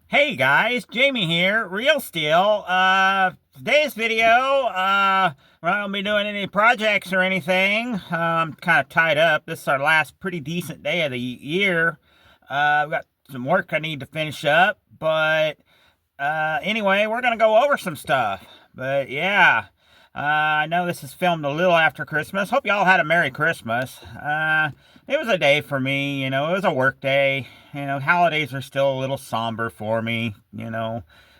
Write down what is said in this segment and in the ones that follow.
Hey guys, Jamie here, Real Steel. Today's video, we're not gonna be doing any projects or anything. I'm kind of tied up. This is our last pretty decent day of the year. I've got some work I need to finish up, but anyway, we're gonna go over some stuff. But yeah, I know this is filmed a little after Christmas. Hope y'all had a Merry Christmas. It was a day for me, it was a work day. Holidays are still a little somber for me,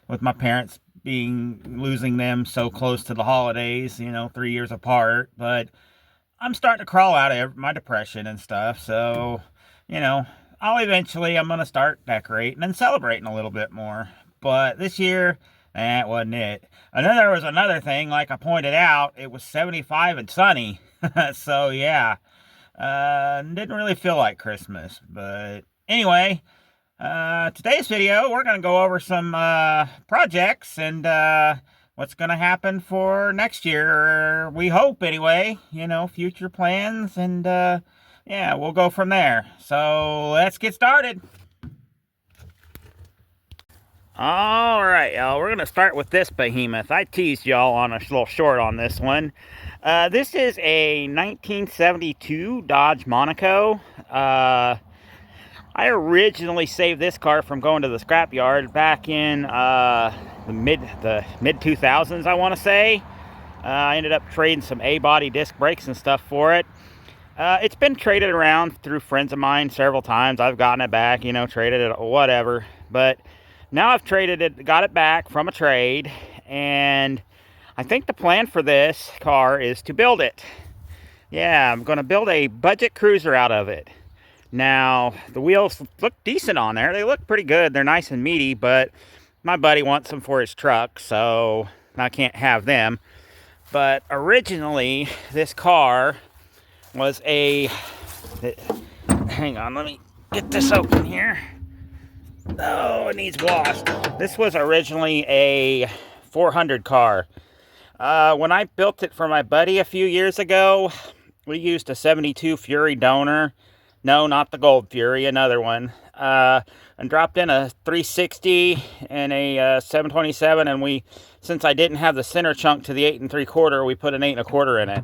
with my parents losing them so close to the holidays, 3 years apart. But I'm starting to crawl out of my depression and stuff. So, you know, I'm going to start decorating and celebrating a little bit more. But this year, that wasn't it. And then there was another thing, like I pointed out, it was 75 and sunny. So, yeah, didn't really feel like Christmas. But anyway, today's video, we're going to go over some projects and what's going to happen for next year, or we hope anyway, future plans, and yeah, we'll go from there. So let's get started. All right, y'all, we're going to start with this behemoth. I teased y'all on a little short on this one. This is a 1972 Dodge Monaco. I originally saved this car from going to the scrapyard back in the mid 2000s, I want to say. I ended up trading some A-body disc brakes and stuff for it. It's been traded around through friends of mine several times. I've gotten it back, traded it, whatever. But now I've got it back from a trade, and I think the plan for this car is to build it. Yeah, I'm going to build a budget cruiser out of it. Now, the wheels look decent on there. They look pretty good. They're nice and meaty, but my buddy wants them for his truck, so I can't have them. But originally, this car was hang on, let me get this open here. Oh, it needs washed. This was originally a 400 car. When I built it for my buddy a few years ago, we used a 72 Fury donor. No, not the Gold Fury, another one. And dropped in a 360 and a 727, and since I didn't have the center chunk to the 8 3/4, we put an 8 1/4 in it.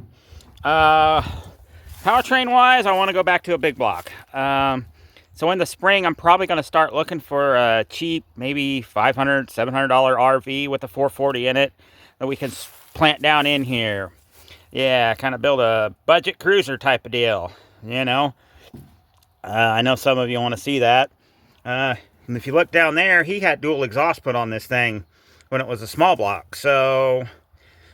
Powertrain wise, I want to go back to a big block. So in the spring, I'm probably going to start looking for a cheap, maybe $500, $700 RV with a 440 in it that we can plant down in here. Yeah, kind of build a budget cruiser type of deal, I know some of you want to see that. And if you look down there, he had dual exhaust put on this thing when it was a small block. So,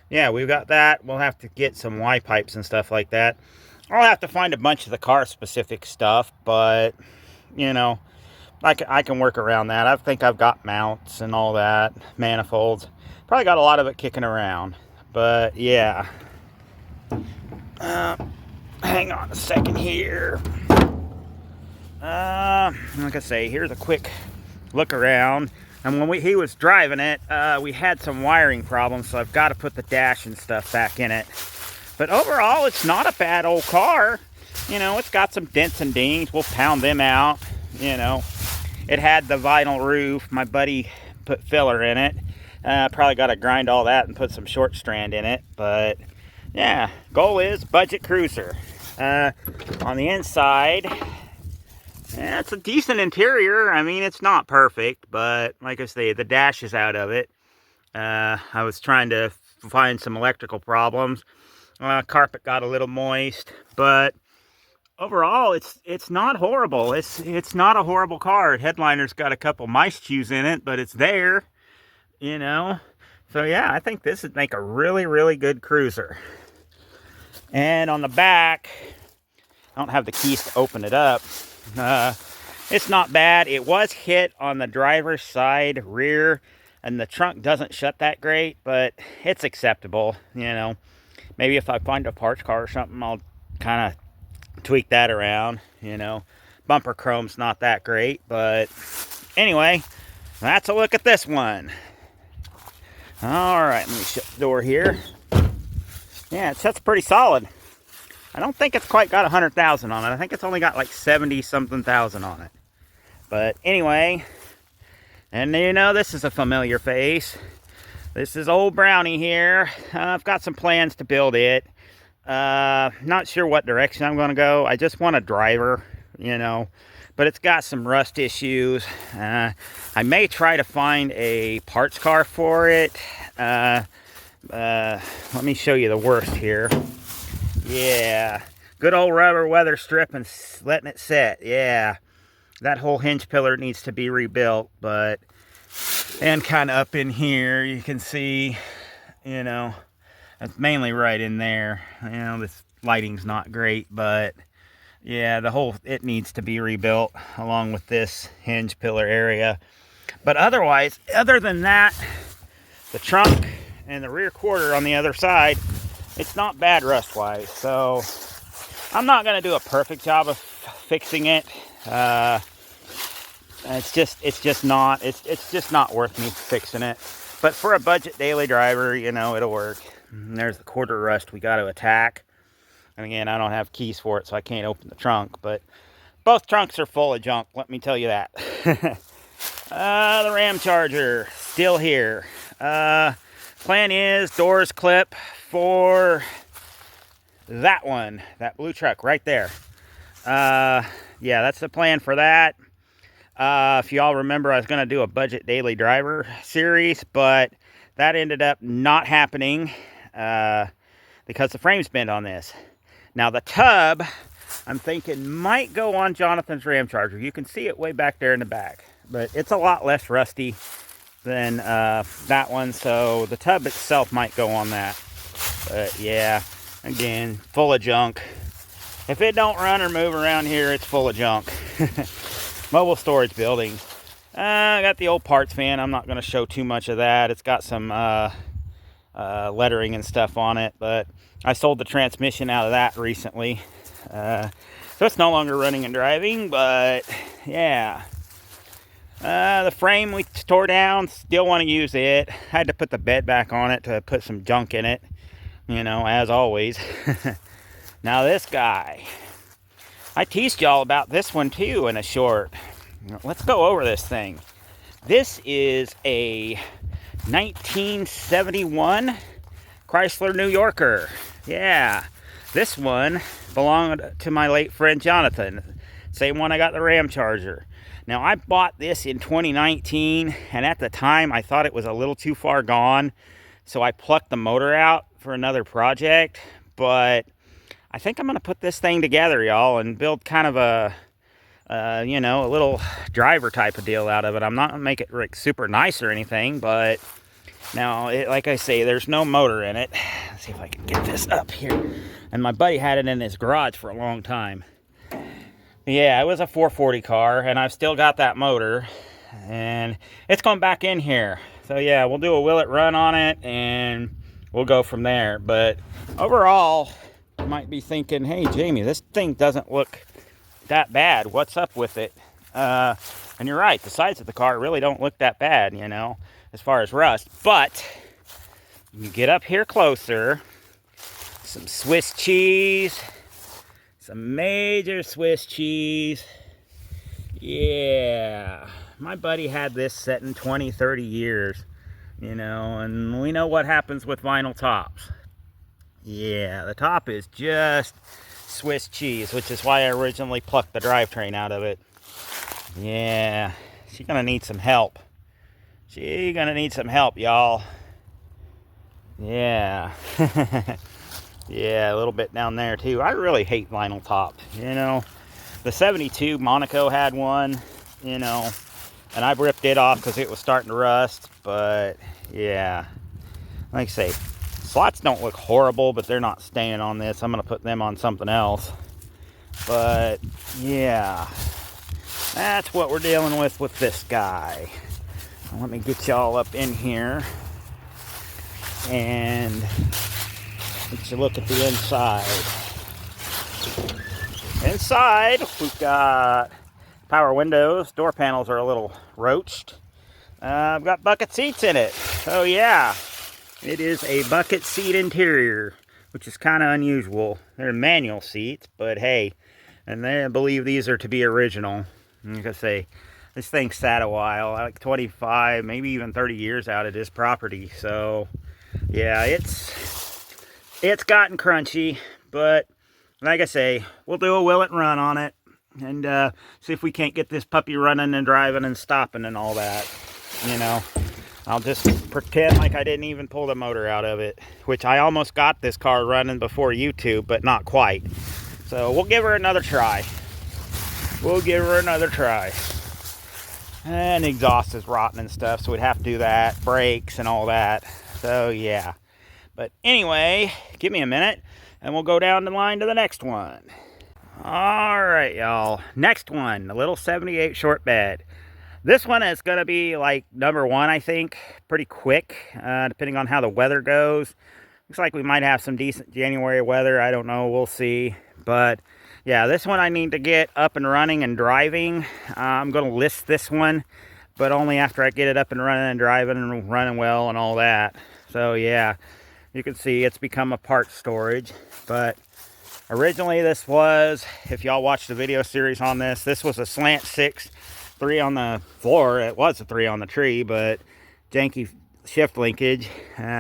yeah, we've got that. We'll have to get some Y pipes and stuff like that. I'll have to find a bunch of the car-specific stuff, but, I can work around that. I think I've got mounts and all that, manifolds. Probably got a lot of it kicking around, but, yeah. Hang on a second here. Like I say, here's a quick look around. And when he was driving it, we had some wiring problems, so I've got to put the dash and stuff back in it. But overall, it's not a bad old car. It's got some dents and dings. We'll pound them out. It had the vinyl roof. My buddy put filler in it. Probably got to grind all that and put some short strand in it. But yeah, goal is budget cruiser. On the inside, yeah, it's a decent interior. I mean, it's not perfect, but like I say, the dash is out of it. I was trying to find some electrical problems. Carpet got a little moist, but overall, it's not horrible. It's not a horrible car. Headliner's got a couple mice chews in it, but it's there, So yeah, I think this would make a really, really good cruiser. And on the back, I don't have the keys to open it up. It's not bad. It was hit on the driver's side rear, and the trunk doesn't shut that great, but it's acceptable. Maybe if I find a parts car or something, I'll kind of tweak that around. Bumper chrome's not that great, but anyway, that's a look at this one. All right, let me shut the door here. Yeah, it sets pretty solid. I don't think it's quite got 100,000 on it. I think it's only got like 70-something thousand on it. But anyway, And you know, this is a familiar face. This is old Brownie here. I've got some plans to build it. Not sure what direction I'm going to go. I just want a driver, you know, but it's got some rust issues. I may try to find a parts car for it. Let me show you the worst here. Yeah, good old rubber weather strip and letting it set. Yeah, that whole hinge pillar needs to be rebuilt, but and kind of up in here you can see, you know, it's mainly right in there. You know, this lighting's not great, but yeah, it needs to be rebuilt along with this hinge pillar area. But otherwise, other than that, the trunk and the rear quarter on the other side, it's not bad rust wise. So I'm not going to do a perfect job of fixing it. It's just not worth me fixing it. But for a budget daily driver, you know, it'll work. And there's the quarter rust we got to attack. And again, I don't have keys for it, so I can't open the trunk. But both trunks are full of junk, let me tell you that. The Ram Charger, still here. Plan is doors clip for that one, that blue truck right there. Yeah, that's the plan for that. If y'all remember, I was going to do a budget daily driver series, but that ended up not happening because the frame's bent on this. Now the tub, I'm thinking might go on Jonathan's Ram Charger. You can see it way back there in the back, but it's a lot less rusty than that one, so the tub itself might go on that. But yeah, again, full of junk. If it don't run or move around here, it's full of junk. Mobile storage building. I got the old parts van. I'm not going to show too much of that. It's got some lettering and stuff on it, but I sold the transmission out of that recently. So it's no longer running and driving, but yeah. The frame we tore down, still want to use it. Had to put the bed back on it to put some junk in it, you know, as always. Now this guy, I teased y'all about this one too in a short. Let's go over this thing. This is a 1971 Chrysler New Yorker. Yeah, this one belonged to my late friend Jonathan. Same one I got the Ram Charger. Now, I bought this in 2019, and at the time, I thought it was a little too far gone, so I plucked the motor out for another project, but I think I'm going to put this thing together, y'all, and build kind of a, you know, a little driver type of deal out of it. I'm not going to make it like super nice or anything, but now, like I say, there's no motor in it. Let's see if I can get this up here. And my buddy had it in his garage for a long time. Yeah, it was a 440 car, and I've still got that motor, and it's going back in here. So yeah, we'll do a will it run on it, and we'll go from there. But overall, you might be thinking, hey Jamie, this thing doesn't look that bad. What's up with it? And you're right, the sides of the car really don't look that bad, you know, as far as rust. But you get up here closer, some Swiss cheese. Some major Swiss cheese. Yeah. My buddy had this set in 20, 30 years. You know, and we know what happens with vinyl tops. Yeah, the top is just Swiss cheese, which is why I originally plucked the drivetrain out of it. Yeah. She's gonna need some help. She's gonna need some help, y'all. Yeah. Yeah, a little bit down there too. I really hate vinyl tops, you know. The 72 Monaco had one, you know, and I ripped it off because it was starting to rust. But yeah, like I say, slots don't look horrible, but they're not staying on this. I'm going to put them on something else. But yeah, that's what we're dealing with this guy. Let me get y'all up in here and let's look at the inside. Inside, we've got power windows. Door panels are a little roached. I've got bucket seats in it. So yeah, it is a bucket seat interior, which is kind of unusual. They're manual seats, but hey, and I believe these are to be original. Like I say, This thing sat a while, like 25, maybe even 30 years out of this property. So yeah, it's gotten crunchy, but like I say, we'll do a will it run on it and see if we can't get this puppy running and driving and stopping and all that. You know, I'll just pretend like I didn't even pull the motor out of it, which I almost got this car running before YouTube, but not quite. So we'll give her another try. We'll give her another try. And the exhaust is rotten and stuff, so we'd have to do that, brakes and all that. So yeah. But anyway, give me a minute and we'll go down the line to the next one. All right, y'all. Next one, the little 78 short bed. This one is going to be like number one, I think, pretty quick, depending on how the weather goes. Looks like we might have some decent January weather. I don't know. We'll see. But yeah, this one I need to get up and running and driving. I'm going to list this one, but only after I get it up and running and driving and running well and all that. So yeah, you can see it's become a part storage. But originally this was, if y'all watched the video series on this, this was a slant 6, 3 on the floor. It was a 3 on the tree, but janky shift linkage.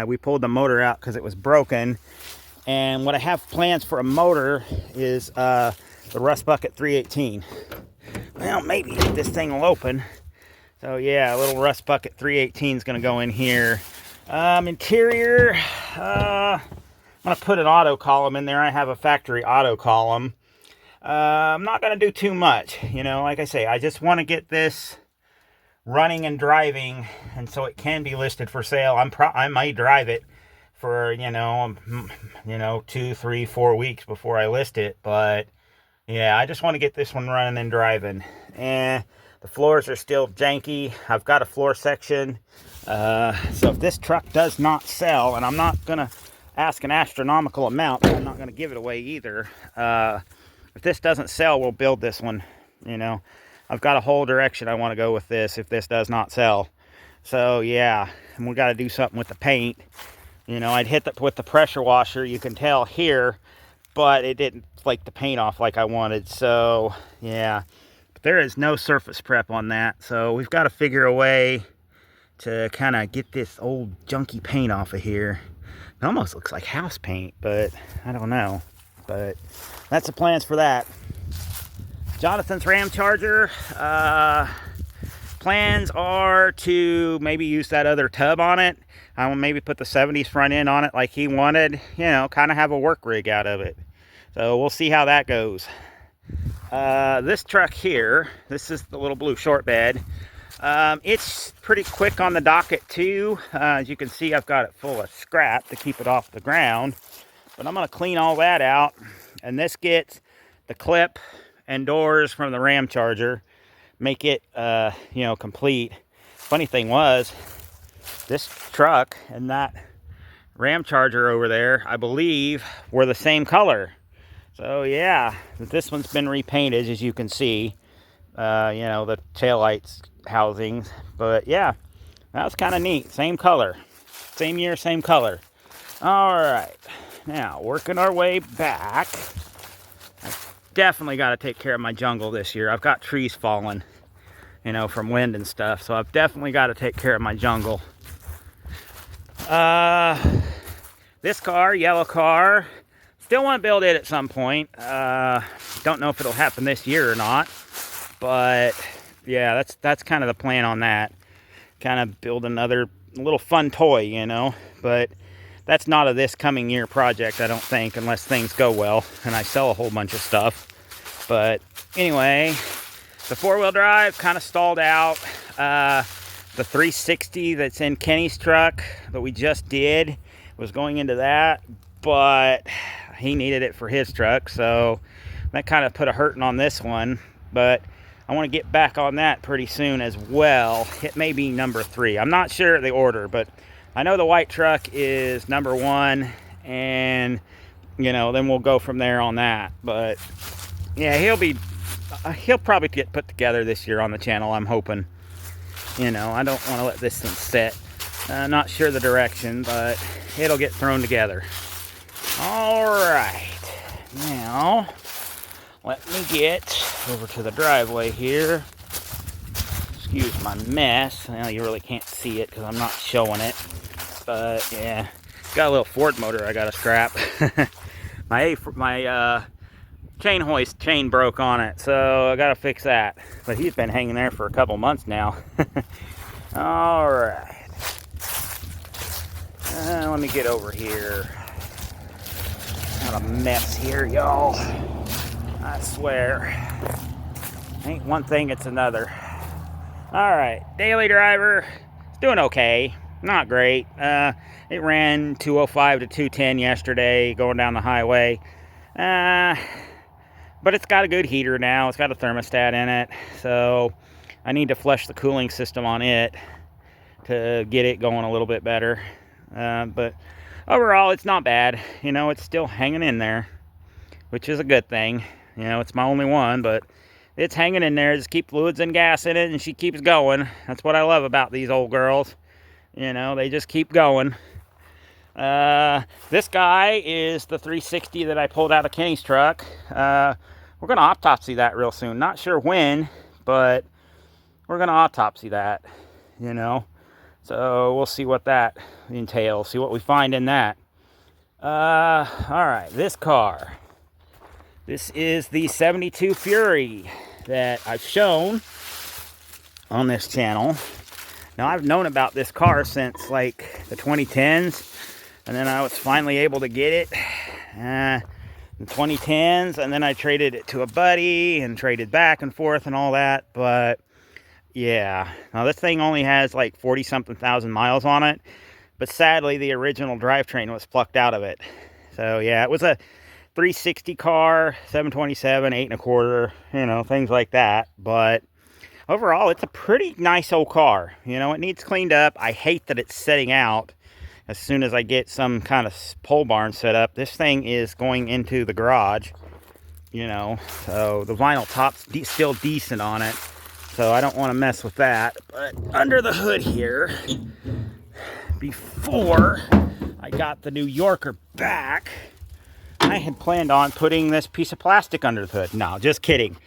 We pulled the motor out because it was broken. And what I have plans for a motor is the Rust Bucket 318. Well, maybe this thing will open. So yeah, a little Rust Bucket 318 is going to go in here. Interior, I'm going to put an auto column in there. I have a factory auto column. I'm not going to do too much. You know, like I say, I just want to get this running and driving, and so it can be listed for sale. I might drive it for, you know, 2, 3, 4 weeks before I list it. But yeah, I just want to get this one running and driving. And the floors are still janky. I've got a floor section. So if this truck does not sell, and I'm not going to ask an astronomical amount, but I'm not going to give it away either. If this doesn't sell, we'll build this one. You know, I've got a whole direction I want to go with this if this does not sell. So yeah, and we got to do something with the paint. You know, I'd hit it with the pressure washer, you can tell here, but it didn't flake the paint off like I wanted. So yeah, but there is no surface prep on that. So we've got to figure a way to kind of get this old junky paint off of here. It almost looks like house paint, but I don't know. But that's the plans for that. Jonathan's Ram Charger. Plans are to maybe use that other tub on it. I will maybe put the 70s front end on it like he wanted. You know, kind of have a work rig out of it. So we'll see how that goes. This truck here, this is the little blue short bed. It's pretty quick on the docket too. As you can see, I've got it full of scrap to keep it off the ground. But I'm going to clean all that out. And this gets the clip and doors from the Ram Charger. Make it, you know, complete. Funny thing was, this truck and that Ram Charger over there, I believe, were the same color. So yeah, this one's been repainted, as you can see. You know, the taillights housings. But yeah, that was kind of neat. Same color. Same year, same color. All right. Now, working our way back. I've definitely got to take care of my jungle this year. I've got trees falling, you know, from wind and stuff. So I've definitely got to take care of my jungle. This car, yellow car, still want to build it at some point. Don't know if it'll happen this year or not. But yeah, that's kind of the plan on that. Kind of build another little fun toy, you know. But that's not a this coming year project, I don't think, unless things go well and I sell a whole bunch of stuff. But anyway, the four-wheel drive kind of stalled out. The 360 that's in Kenny's truck that we just did was going into that, but he needed it for his truck, so that kind of put a hurting on this one. But I want to get back on that pretty soon as well. It may be number 3. I'm not sure of the order, but I know the white truck is number 1, and you know, then we'll go from there on that. But yeah, he'll probably get put together this year on the channel, I'm hoping. You know, I don't want to let this thing sit. Not sure the direction, but it'll get thrown together. All right, now let me get over to the driveway here. Excuse my mess. Well, you really can't see it because I'm not showing it. But yeah, got a little Ford motor I got to scrap. my chain hoist chain broke on it, so I got to fix that. But he's been hanging there for a couple months now. All right. Let me get over here. Got a mess here, y'all. I swear. Ain't one thing, it's another. All right, daily driver. It's doing okay. Not great. It ran 205 to 210 yesterday going down the highway. But it's got a good heater now. It's got a thermostat in it. So I need to flush the cooling system on it to get it going a little bit better. But overall, it's not bad. You know, it's still hanging in there, which is a good thing. You know, it's my only one, but it's hanging in there. Just keep fluids and gas in it, and she keeps going. That's what I love about these old girls. You know, they just keep going. This guy is the 360 that I pulled out of Kenny's truck. We're going to autopsy that real soon. Not sure when, but we're going to autopsy that, you know. So we'll see what that entails. See what we find in that. All right, this car. This is the 72 Fury that I've shown on this channel. Now, I've known about this car since like the 2010s, and then I was finally able to get it in 2010s, and then I traded it to a buddy and traded back and forth and all that. But yeah, now this thing only has like 40 something thousand miles on it, but sadly the original drivetrain was plucked out of it. So yeah, it was a 360 car, 727, 8 1/4, you know, things like that. But overall, it's a pretty nice old car. You know, it needs cleaned up. I hate that it's setting out as soon as I get some kind of pole barn set up. This thing is going into the garage, you know, so the vinyl top's still decent on it, so I don't want to mess with that. But under the hood here, before I got the New Yorker back, I had planned on putting this piece of plastic under the hood. No, just kidding.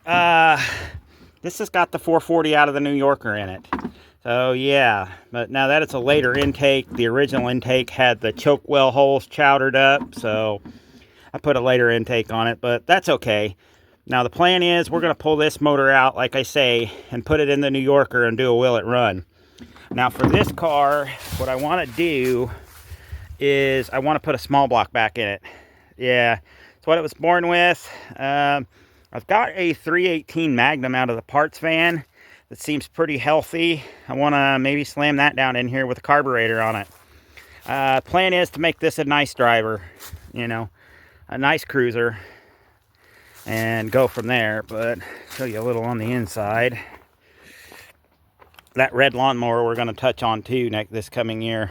This has got the 440 out of the New Yorker in it. So yeah, but now that it's a later intake, the original intake had the choke well holes chowdered up, so I put a later intake on it, but that's okay. Now the plan is we're going to pull this motor out, like I say, and put it in the New Yorker and do a will it run. Now for this car, what I want to do is I want to put a small block back in it. Yeah, it's what it was born with. I've got a 318 Magnum out of the parts van that seems pretty healthy. I want to maybe slam that down in here with a carburetor on it. Plan is to make this a nice driver, you know, a nice cruiser, and go from there. But show you a little on the inside. That red lawnmower we're going to touch on too this coming year.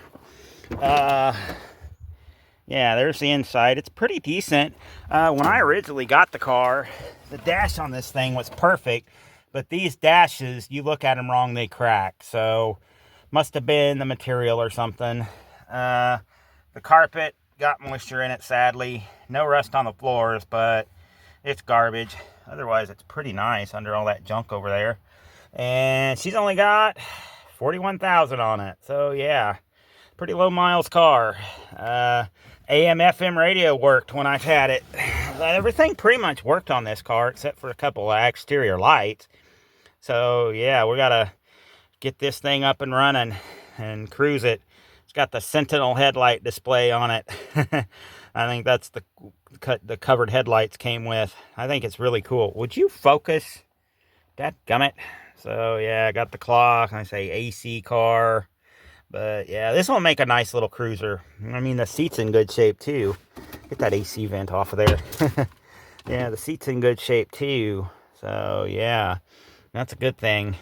Yeah, there's the inside. It's pretty decent. When I originally got the car, the dash on this thing was perfect, but these dashes, you look at them wrong, they crack. So must have been the material or something. The carpet got moisture in it, sadly. No rust on the floors, but it's garbage. Otherwise, it's pretty nice under all that junk over there. And she's only got 41,000 on it. So yeah, pretty low miles car. AM FM radio worked when I've had it. Everything pretty much worked on this car except for a couple of exterior lights. So yeah, we gotta get this thing up and running and cruise it. It's got the Sentinel headlight display on it. I think that's the covered headlights came with. I think it's really cool. Would you focus? Dadgummit. So yeah, I got the clock. I say AC car. But yeah, this will make a nice little cruiser. I mean, the seat's in good shape too. Get that AC vent off of there. Yeah, the seat's in good shape too. So yeah, that's a good thing.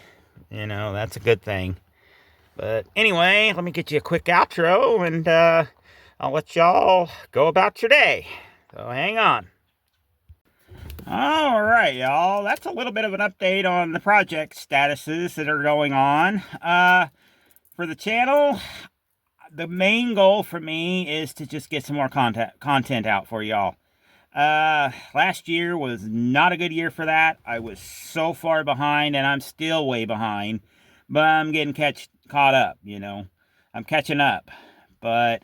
You know, that's a good thing. But anyway, let me get you a quick outro, and I'll let y'all go about your day. So hang on. All right, y'all. That's a little bit of an update on the project statuses that are going on. For the channel, the main goal for me is to just get some more content out for y'all. Last year was not a good year for that. I was so far behind, and I'm still way behind, but I'm getting caught up, you know. I'm catching up. But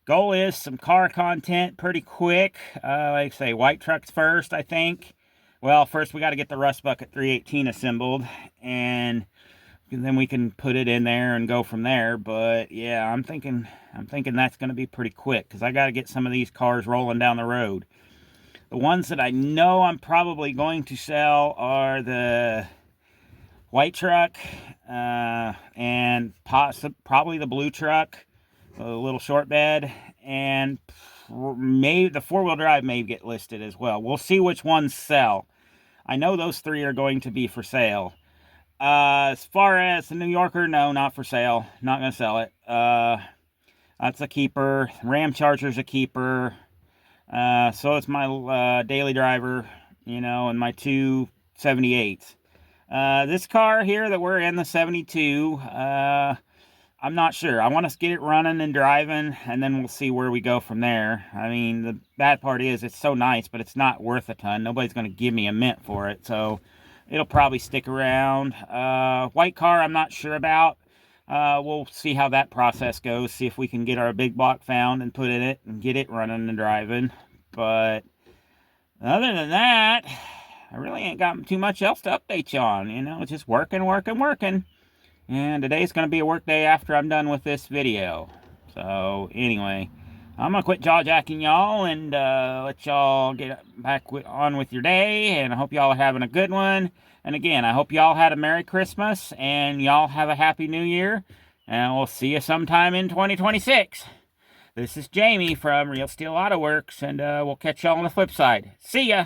goal is some car content pretty quick. Like I say, white trucks first, I think. Well, first we got to get the Rust Bucket 318 assembled, and then we can put it in there and go from there. But yeah, I'm thinking that's going to be pretty quick, because I got to get some of these cars rolling down the road. The ones that I know I'm probably going to sell are the white truck, and probably the blue truck, a little short bed, and maybe the four-wheel drive may get listed as well. We'll see which ones sell. I know those three are going to be for sale. As far as the New Yorker, no, not for sale. Not going to sell it. That's a keeper. Ram Charger's a keeper. So it's my daily driver, you know, and my two 78s. This car here that we're in, the 72, I'm not sure. I want to get it running and driving, and then we'll see where we go from there. I mean, the bad part is it's so nice, but it's not worth a ton. Nobody's going to give me a mint for it, so it'll probably stick around. White car, I'm not sure about. We'll see how that process goes, see if we can get our big block found and put in it and get it running and driving. But other than that, I really ain't got too much else to update you on. You know, just working. And today's going to be a work day after I'm done with this video. So anyway, I'm going to quit jaw-jacking y'all and let y'all get back on with your day. And I hope y'all are having a good one. And again, I hope y'all had a Merry Christmas and y'all have a Happy New Year. And we'll see you sometime in 2026. This is Jamie from Real Steel Auto Works, and we'll catch y'all on the flip side. See ya!